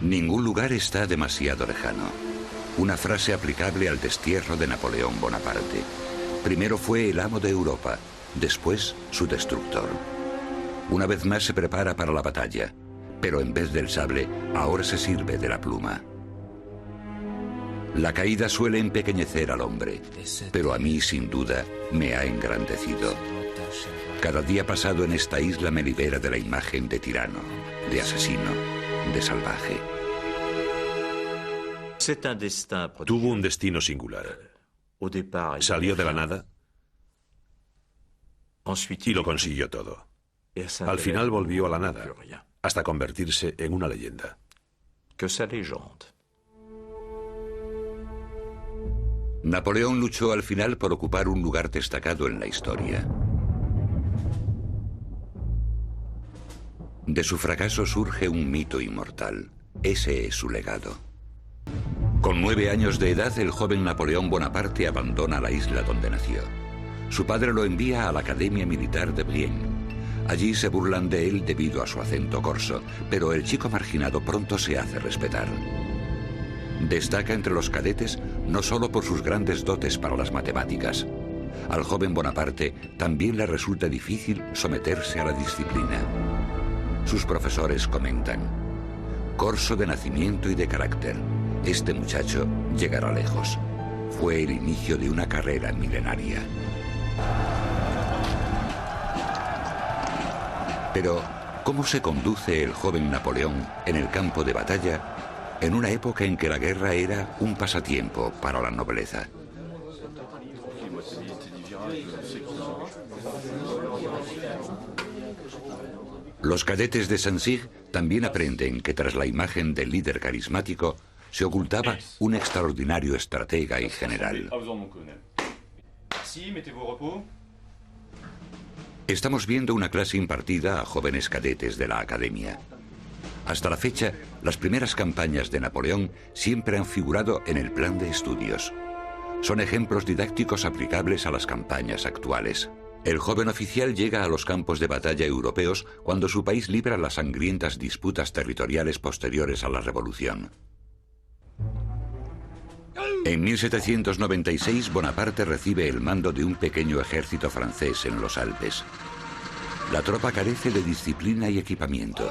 Ningún lugar está demasiado lejano. Una frase aplicable al destierro de Napoleón Bonaparte. Primero fue el amo de Europa, después su destructor. Una vez más se prepara para la batalla, pero en vez del sable, ahora se sirve de la pluma. La caída suele empequeñecer al hombre, pero a mí, sin duda, me ha engrandecido. Cada día pasado en esta isla me libera de la imagen de tirano, de asesino, de salvaje. Tuvo un destino singular. Salió de la nada y lo consiguió todo. Al final volvió a la nada, hasta convertirse en una leyenda. Napoleón luchó al final por ocupar un lugar destacado en la historia. De su fracaso surge un mito inmortal. Ese es su legado. Con 9 años de edad, el joven Napoleón Bonaparte abandona la isla donde nació. Su padre lo envía a la Academia Militar de Brienne. Allí se burlan de él debido a su acento corso, pero el chico marginado pronto se hace respetar. Destaca entre los cadetes no solo por sus grandes dotes para las matemáticas. Al joven Bonaparte también le resulta difícil someterse a la disciplina. Sus profesores comentan: corso de nacimiento y de carácter, este muchacho llegará lejos. Fue el inicio de una carrera milenaria. Pero, ¿cómo se conduce el joven Napoleón en el campo de batalla en una época en que la guerra era un pasatiempo para la nobleza? Los cadetes de Saint-Cyr también aprenden que tras la imagen del líder carismático se ocultaba un extraordinario estratega y general. Estamos viendo una clase impartida a jóvenes cadetes de la academia. Hasta la fecha, las primeras campañas de Napoleón siempre han figurado en el plan de estudios. Son ejemplos didácticos aplicables a las campañas actuales. El joven oficial llega a los campos de batalla europeos cuando su país libra las sangrientas disputas territoriales posteriores a la Revolución. En 1796, Bonaparte recibe el mando de un pequeño ejército francés en los Alpes. La tropa carece de disciplina y equipamiento.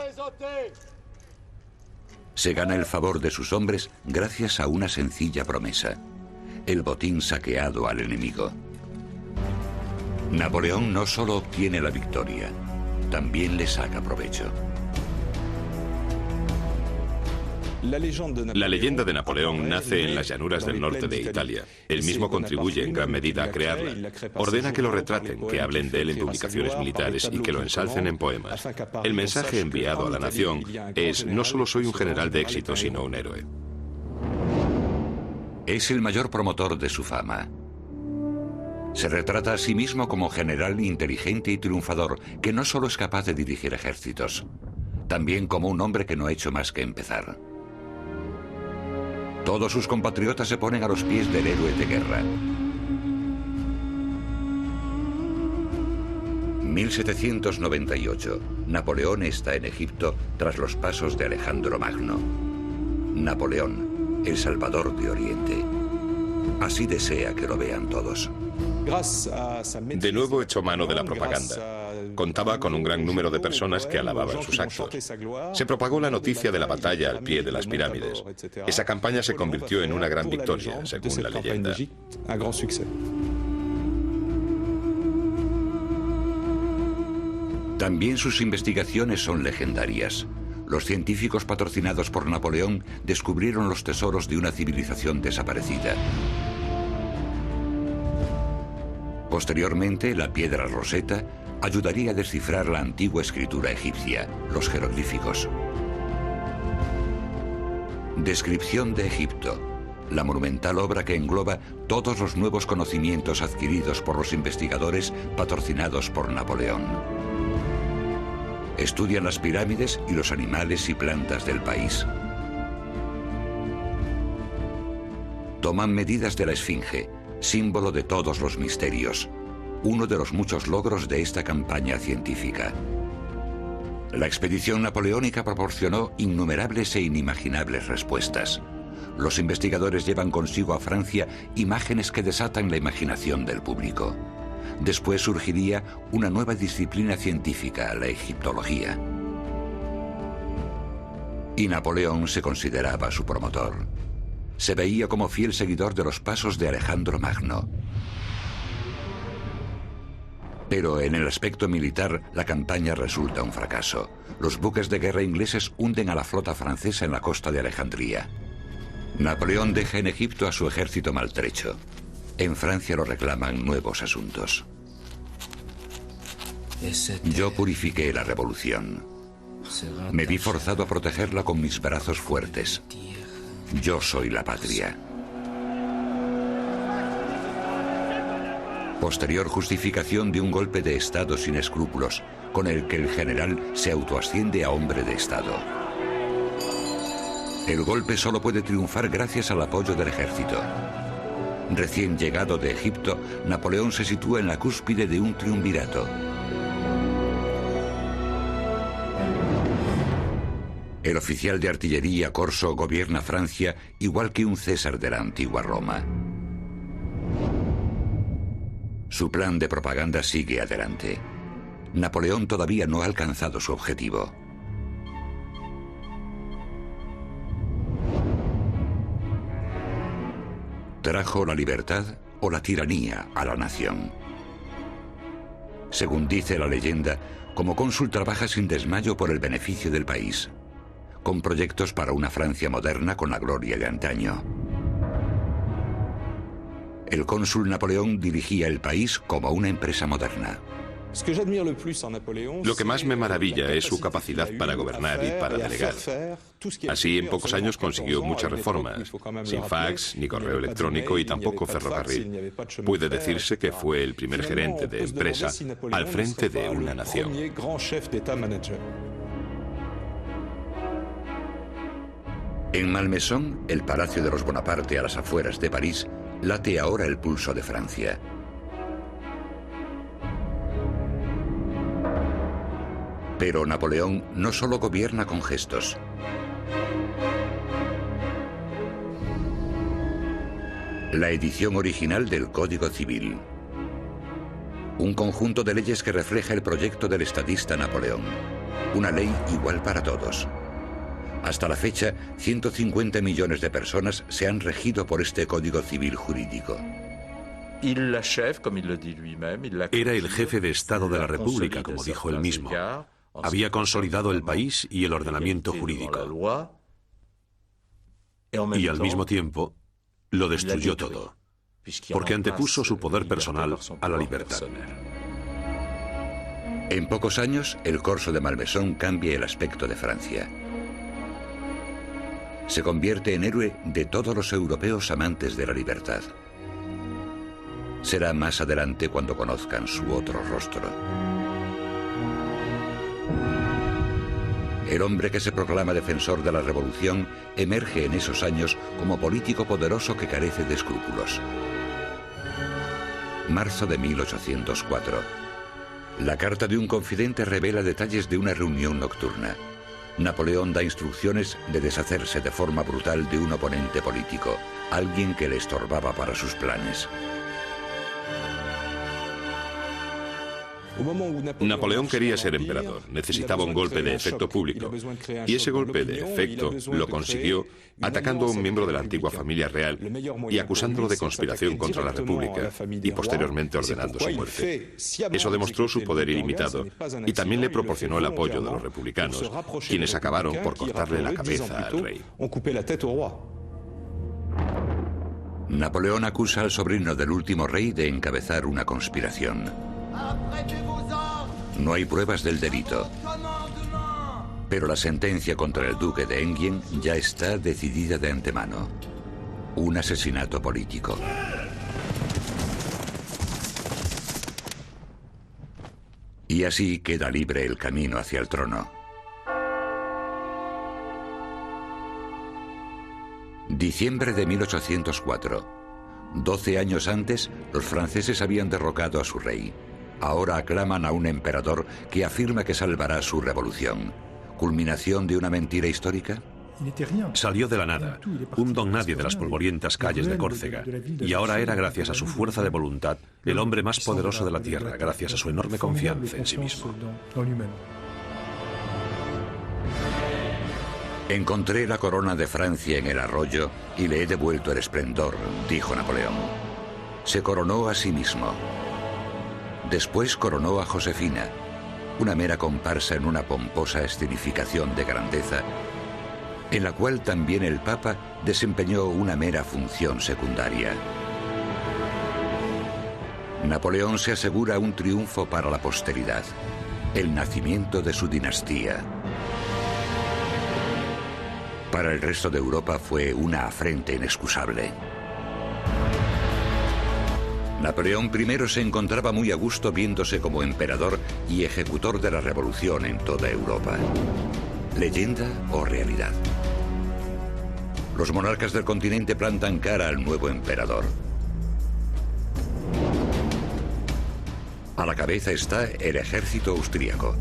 Se gana el favor de sus hombres gracias a una sencilla promesa: el botín saqueado al enemigo. Napoleón no solo obtiene la victoria, también le saca provecho. La leyenda de Napoleón nace en las llanuras del norte de Italia. Él mismo contribuye en gran medida a crearla. Ordena que lo retraten, que hablen de él en publicaciones militares y que lo ensalcen en poemas. El mensaje enviado a la nación es: no solo soy un general de éxito, sino un héroe. Es el mayor promotor de su fama. Se retrata a sí mismo como general inteligente y triunfador, que no solo es capaz de dirigir ejércitos, también como un hombre que no ha hecho más que empezar. Todos sus compatriotas se ponen a los pies del héroe de guerra. 1798. Napoleón está en Egipto tras los pasos de Alejandro Magno. Napoleón, el Salvador de Oriente. Así desea que lo vean todos. De nuevo echó mano de la propaganda. Contaba con un gran número de personas que alababan sus actos. Se propagó la noticia de la batalla al pie de las pirámides. Esa campaña se convirtió en una gran victoria, según la leyenda. También sus investigaciones son legendarias. Los científicos patrocinados por Napoleón descubrieron los tesoros de una civilización desaparecida. Posteriormente, la piedra Rosetta ayudaría a descifrar la antigua escritura egipcia, los jeroglíficos. Descripción de Egipto, la monumental obra que engloba todos los nuevos conocimientos adquiridos por los investigadores patrocinados por Napoleón. Estudian las pirámides y los animales y plantas del país. Toman medidas de la Esfinge, símbolo de todos los misterios, uno de los muchos logros de esta campaña científica. La expedición napoleónica proporcionó innumerables e inimaginables respuestas. Los investigadores llevan consigo a Francia imágenes que desatan la imaginación del público. Después surgiría una nueva disciplina científica, la egiptología. Y Napoleón se consideraba su promotor. Se veía como fiel seguidor de los pasos de Alejandro Magno. Pero en el aspecto militar, la campaña resulta un fracaso. Los buques de guerra ingleses hunden a la flota francesa en la costa de Alejandría. Napoleón deja en Egipto a su ejército maltrecho. En Francia lo reclaman nuevos asuntos. Yo purifiqué la revolución. Me vi forzado a protegerla con mis brazos fuertes. Yo soy la patria. Posterior justificación de un golpe de Estado sin escrúpulos, con el que el general se autoasciende a hombre de Estado. El golpe solo puede triunfar gracias al apoyo del ejército. Recién llegado de Egipto, Napoleón se sitúa en la cúspide de un triunvirato. El oficial de artillería Corso gobierna Francia igual que un César de la antigua Roma. Su plan de propaganda sigue adelante. Napoleón todavía no ha alcanzado su objetivo. ¿Trajo la libertad o la tiranía a la nación? Según dice la leyenda, como cónsul trabaja sin desmayo por el beneficio del país, con proyectos para una Francia moderna con la gloria de antaño. El cónsul Napoleón dirigía el país como una empresa moderna. Lo que más me maravilla es su capacidad para gobernar y para delegar. Así, en pocos años consiguió muchas reformas, sin fax, ni correo electrónico y tampoco ferrocarril. Puede decirse que fue el primer gerente de empresa al frente de una nación. En Malmaison, el palacio de los Bonaparte a las afueras de París, late ahora el pulso de Francia. Pero Napoleón no solo gobierna con gestos. La edición original del Código Civil. Un conjunto de leyes que refleja el proyecto del estadista Napoleón. Una ley igual para todos. Hasta la fecha, 150 millones de personas se han regido por este Código Civil jurídico. Era el jefe de Estado de la República, como dijo él mismo. Había consolidado el país y el ordenamiento jurídico. Y al mismo tiempo, lo destruyó todo, porque antepuso su poder personal a la libertad. En pocos años, el Corso de Malmaison cambia el aspecto de Francia. Se convierte en héroe de todos los europeos amantes de la libertad. Será más adelante cuando conozcan su otro rostro. El hombre que se proclama defensor de la revolución emerge en esos años como político poderoso que carece de escrúpulos. Marzo de 1804. La carta de un confidente revela detalles de una reunión nocturna. Napoleón da instrucciones de deshacerse de forma brutal de un oponente político, alguien que le estorbaba para sus planes. Napoleón quería ser emperador, necesitaba un golpe de efecto público, y ese golpe de efecto lo consiguió atacando a un miembro de la antigua familia real y acusándolo de conspiración contra la República y posteriormente ordenando su muerte. Eso demostró su poder ilimitado y también le proporcionó el apoyo de los republicanos, quienes acabaron por cortarle la cabeza al rey. Napoleón acusa al sobrino del último rey de encabezar una conspiración. No hay pruebas del delito, pero la sentencia contra el duque de Enghien ya está decidida de antemano. Un asesinato político. Y así queda libre el camino hacia el trono. Diciembre de 1804. 12 años antes, los franceses habían derrocado a su rey. Ahora aclaman a un emperador que afirma que salvará su revolución. ¿Culminación de una mentira histórica? Salió de la nada, un don nadie de las polvorientas calles de Córcega, y ahora era, gracias a su fuerza de voluntad, el hombre más poderoso de la tierra, gracias a su enorme confianza en sí mismo. Encontré la corona de Francia en el arroyo y le he devuelto el esplendor, dijo Napoleón. Se coronó a sí mismo. Después coronó a Josefina, una mera comparsa en una pomposa escenificación de grandeza, en la cual también el Papa desempeñó una mera función secundaria. Napoleón se asegura un triunfo para la posteridad, el nacimiento de su dinastía. Para el resto de Europa fue una afrenta inexcusable. Napoleón I se encontraba muy a gusto viéndose como emperador y ejecutor de la revolución en toda Europa. ¿Leyenda o realidad? Los monarcas del continente plantan cara al nuevo emperador. A la cabeza está el ejército austríaco.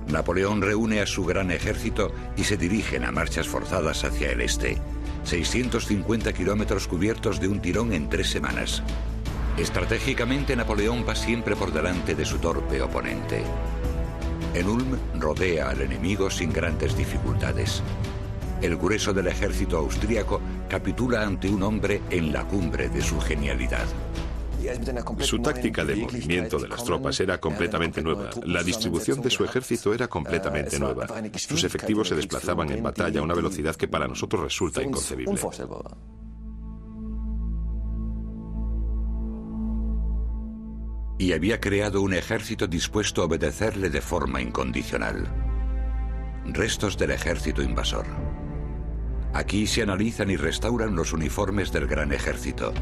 Napoleón reúne a su gran ejército y se dirigen a marchas forzadas hacia el este. 650 kilómetros cubiertos de un tirón en 3 semanas. Estratégicamente, Napoleón va siempre por delante de su torpe oponente. En Ulm rodea al enemigo sin grandes dificultades. El grueso del ejército austríaco capitula ante un hombre en la cumbre de su genialidad. Su táctica de movimiento de las tropas era completamente nueva. La distribución de su ejército era completamente nueva. Sus efectivos se desplazaban en batalla a una velocidad que para nosotros resulta inconcebible. Y había creado un ejército dispuesto a obedecerle de forma incondicional. Restos del ejército invasor. Aquí se analizan y restauran los uniformes del gran ejército.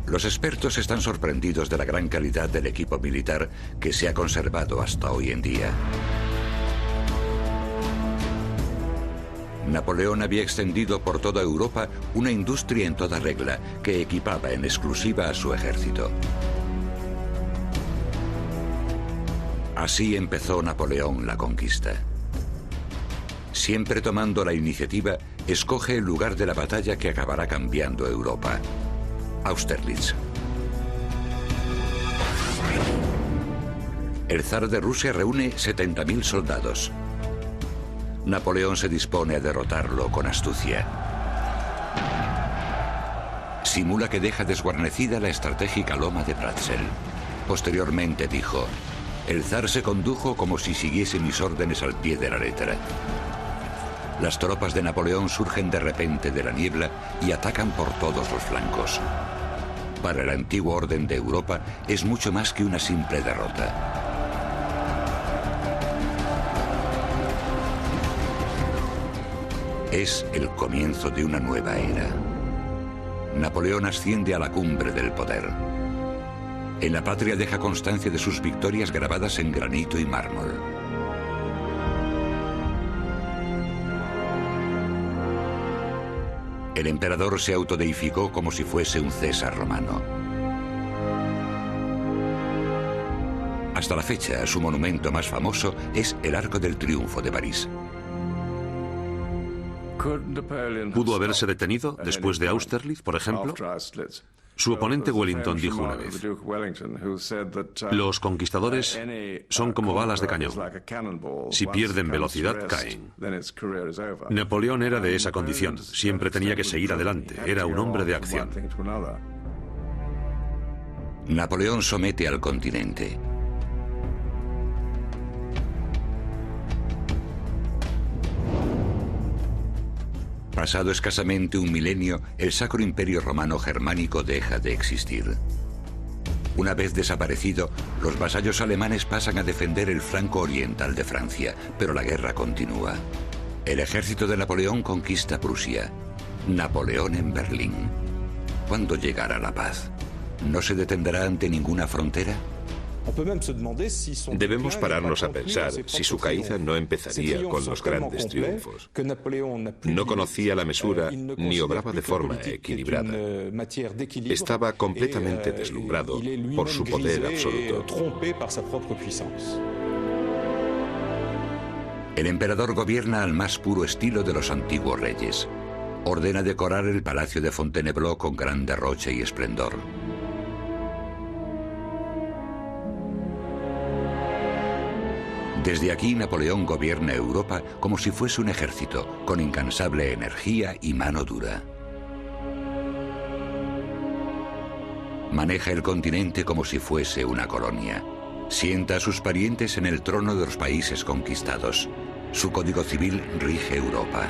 Los expertos están sorprendidos de la gran calidad del equipo militar que se ha conservado hasta hoy en día. Napoleón había extendido por toda Europa una industria en toda regla que equipaba en exclusiva a su ejército. Así empezó Napoleón la conquista. Siempre tomando la iniciativa, escoge el lugar de la batalla que acabará cambiando Europa: Austerlitz. El zar de Rusia reúne 70.000 soldados. Napoleón se dispone a derrotarlo con astucia. Simula que deja desguarnecida la estratégica loma de Pratzen. Posteriormente dijo: el zar se condujo como si siguiese mis órdenes al pie de la letra. Las tropas de Napoleón surgen de repente de la niebla y atacan por todos los flancos. Para el antiguo orden de Europa es mucho más que una simple derrota. Es el comienzo de una nueva era. Napoleón asciende a la cumbre del poder. En la patria deja constancia de sus victorias grabadas en granito y mármol. El emperador se autodeificó como si fuese un César romano. Hasta la fecha, su monumento más famoso es el Arco del Triunfo de París. ¿Pudo haberse detenido después de Austerlitz, por ejemplo? Su oponente Wellington dijo una vez: los conquistadores son como balas de cañón. Si pierden velocidad, caen. Napoleón era de esa condición. Siempre tenía que seguir adelante. Era un hombre de acción. Napoleón somete al continente. Pasado escasamente un milenio, el Sacro Imperio Romano Germánico deja de existir. Una vez desaparecido, los vasallos alemanes pasan a defender el flanco oriental de Francia, pero la guerra continúa. El ejército de Napoleón conquista Prusia. Napoleón en Berlín. ¿Cuándo llegará la paz? ¿No se detendrá ante ninguna frontera? Debemos pararnos a pensar si su caída no empezaría con los grandes triunfos. No conocía la mesura ni obraba de forma equilibrada. Estaba completamente deslumbrado por su poder absoluto. El emperador gobierna al más puro estilo de los antiguos reyes. Ordena decorar el palacio de Fontainebleau con gran derroche y esplendor. Desde aquí Napoleón gobierna Europa como si fuese un ejército, con incansable energía y mano dura. Maneja el continente como si fuese una colonia. Sienta a sus parientes en el trono de los países conquistados. Su código civil rige Europa,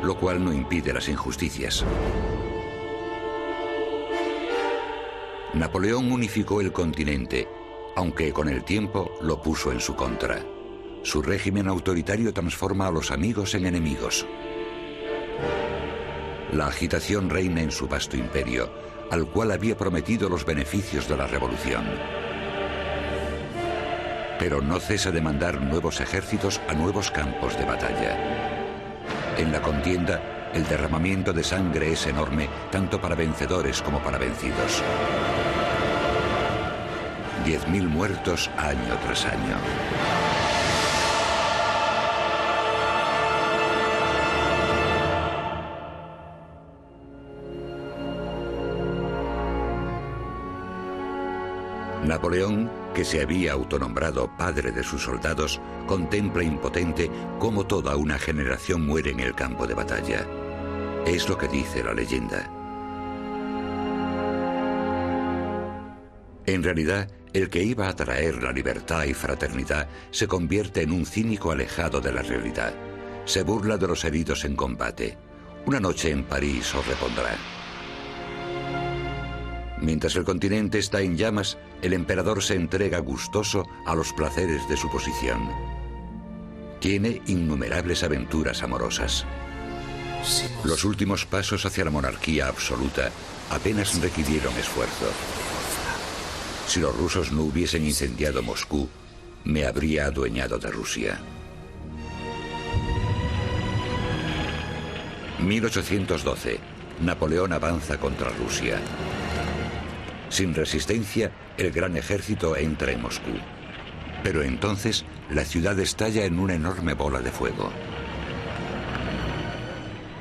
lo cual no impide las injusticias. Napoleón unificó el continente, aunque con el tiempo lo puso en su contra. Su régimen autoritario transforma a los amigos en enemigos. La agitación reina en su vasto imperio, al cual había prometido los beneficios de la revolución. Pero no cesa de mandar nuevos ejércitos a nuevos campos de batalla. En la contienda, el derramamiento de sangre es enorme, tanto para vencedores como para vencidos. 10.000 muertos año tras año. Napoleón, que se había autonombrado padre de sus soldados, contempla impotente cómo toda una generación muere en el campo de batalla. Es lo que dice la leyenda. En realidad, el que iba a traer la libertad y fraternidad se convierte en un cínico alejado de la realidad. Se burla de los heridos en combate. Una noche en París os repondrá. Mientras el continente está en llamas, el emperador se entrega gustoso a los placeres de su posición. Tiene innumerables aventuras amorosas. Los últimos pasos hacia la monarquía absoluta apenas requirieron esfuerzo. Si los rusos no hubiesen incendiado Moscú, me habría adueñado de Rusia. 1812. Napoleón avanza contra Rusia. Sin resistencia, el gran ejército entra en Moscú. Pero entonces, la ciudad estalla en una enorme bola de fuego.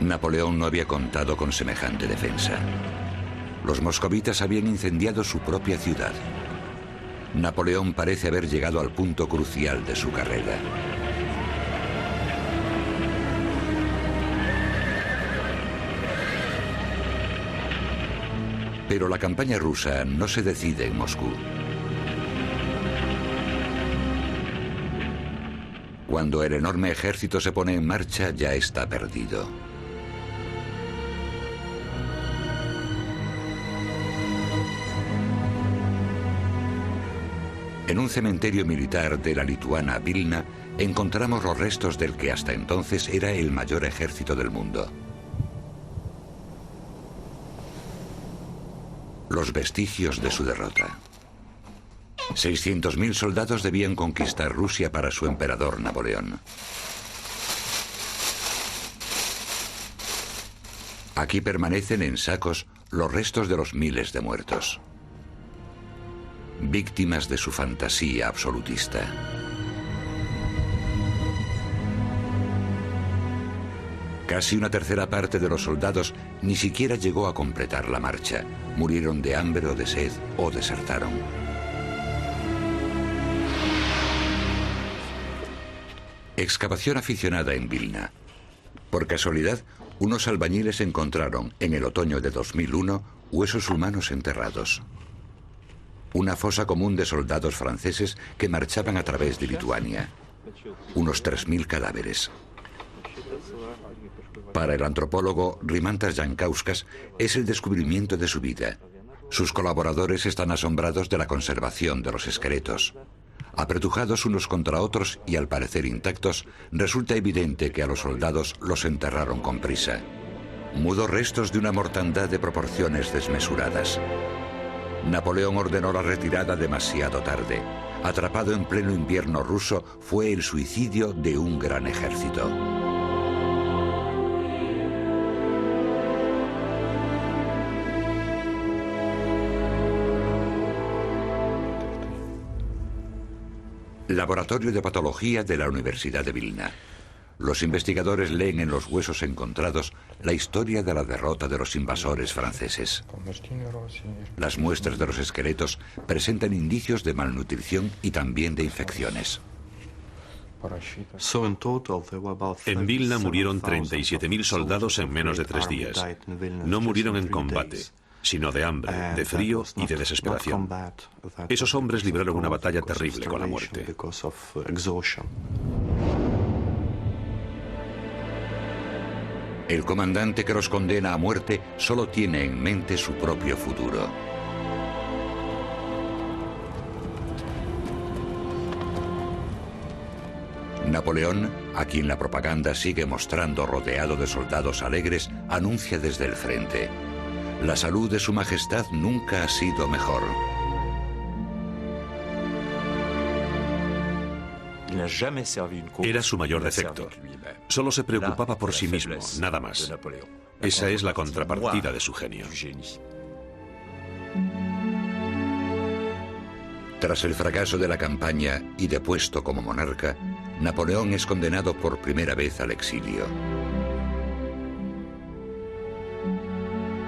Napoleón no había contado con semejante defensa. Los moscovitas habían incendiado su propia ciudad. Napoleón parece haber llegado al punto crucial de su carrera. Pero la campaña rusa no se decide en Moscú. Cuando el enorme ejército se pone en marcha, ya está perdido. En un cementerio militar de la lituana Vilna encontramos los restos del que hasta entonces era el mayor ejército del mundo. Los vestigios de su derrota. 600.000 soldados debían conquistar Rusia para su emperador Napoleón. Aquí permanecen en sacos los restos de los miles de muertos, víctimas de su fantasía absolutista. Casi una tercera parte de los soldados ni siquiera llegó a completar la marcha. Murieron de hambre o de sed o desertaron. Excavación aficionada en Vilna. Por casualidad, unos albañiles encontraron en el otoño de 2001 huesos humanos enterrados. Una fosa común de soldados franceses que marchaban a través de Lituania. Unos 3.000 cadáveres. Para el antropólogo Rimantas Jankauskas es el descubrimiento de su vida. Sus colaboradores están asombrados de la conservación de los esqueletos. Apretujados unos contra otros y al parecer intactos, resulta evidente que a los soldados los enterraron con prisa. Mudos restos de una mortandad de proporciones desmesuradas. Napoleón ordenó la retirada demasiado tarde. Atrapado en pleno invierno ruso, fue el suicidio de un gran ejército. Laboratorio de Patología de la Universidad de Vilna. Los investigadores leen en los huesos encontrados la historia de la derrota de los invasores franceses. Las muestras de los esqueletos presentan indicios de malnutrición y también de infecciones. En Vilna murieron 37.000 soldados en menos de 3 días. No murieron en combate, sino de hambre, de frío y de desesperación. Esos hombres libraron una batalla terrible con la muerte. El comandante que los condena a muerte solo tiene en mente su propio futuro. Napoleón, a quien la propaganda sigue mostrando rodeado de soldados alegres, anuncia desde el frente: la salud de su majestad nunca ha sido mejor. Era su mayor defecto. Solo se preocupaba por sí mismo, nada más. Esa es la contrapartida de su genio. Tras el fracaso de la campaña y depuesto como monarca, Napoleón es condenado por primera vez al exilio.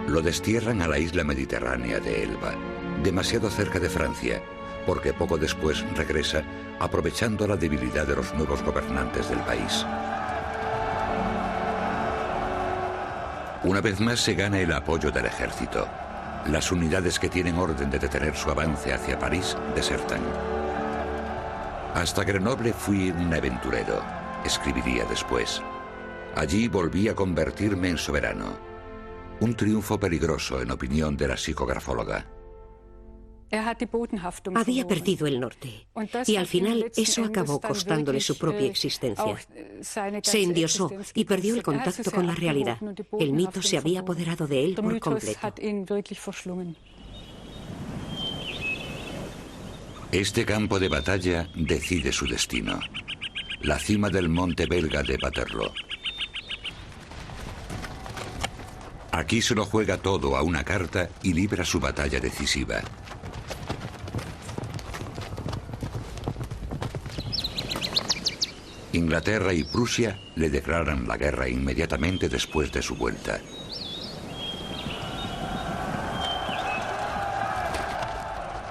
Lo destierran a la isla mediterránea de Elba, demasiado cerca de Francia, porque poco después regresa, aprovechando la debilidad de los nuevos gobernantes del país. Una vez más se gana el apoyo del ejército. Las unidades que tienen orden de detener su avance hacia París desertan. Hasta Grenoble fui un aventurero, escribiría después. Allí volví a convertirme en soberano. Un triunfo peligroso, en opinión de la psicografóloga. Había perdido el norte y al final eso acabó costándole su propia existencia. Se endiosó y perdió el contacto con la realidad. El mito se había apoderado de él por completo. Este campo de batalla decide su destino. La cima del monte belga de Waterloo. Aquí se lo juega todo a una carta y libra su batalla decisiva. Inglaterra y Prusia le declaran la guerra inmediatamente después de su vuelta.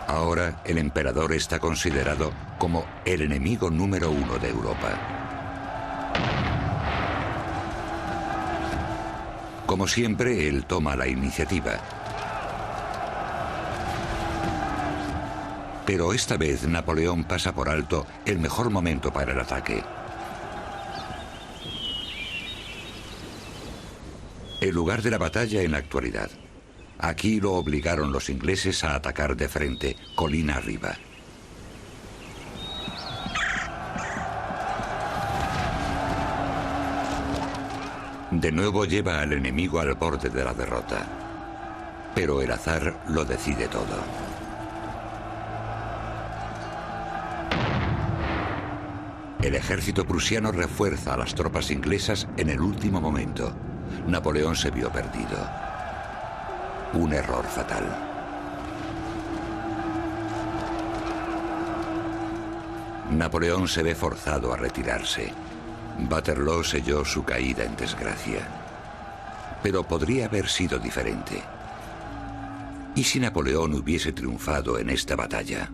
Ahora el emperador está considerado como el enemigo número 1 de Europa. Como siempre, él toma la iniciativa. Pero esta vez Napoleón pasa por alto el mejor momento para el ataque. El lugar de la batalla en la actualidad. Aquí lo obligaron los ingleses a atacar de frente, colina arriba. De nuevo lleva al enemigo al borde de la derrota. Pero el azar lo decide todo. El ejército prusiano refuerza a las tropas inglesas en el último momento. Napoleón se vio perdido. Un error fatal. Napoleón se ve forzado a retirarse. Waterloo selló su caída en desgracia. Pero podría haber sido diferente. ¿Y si Napoleón hubiese triunfado en esta batalla?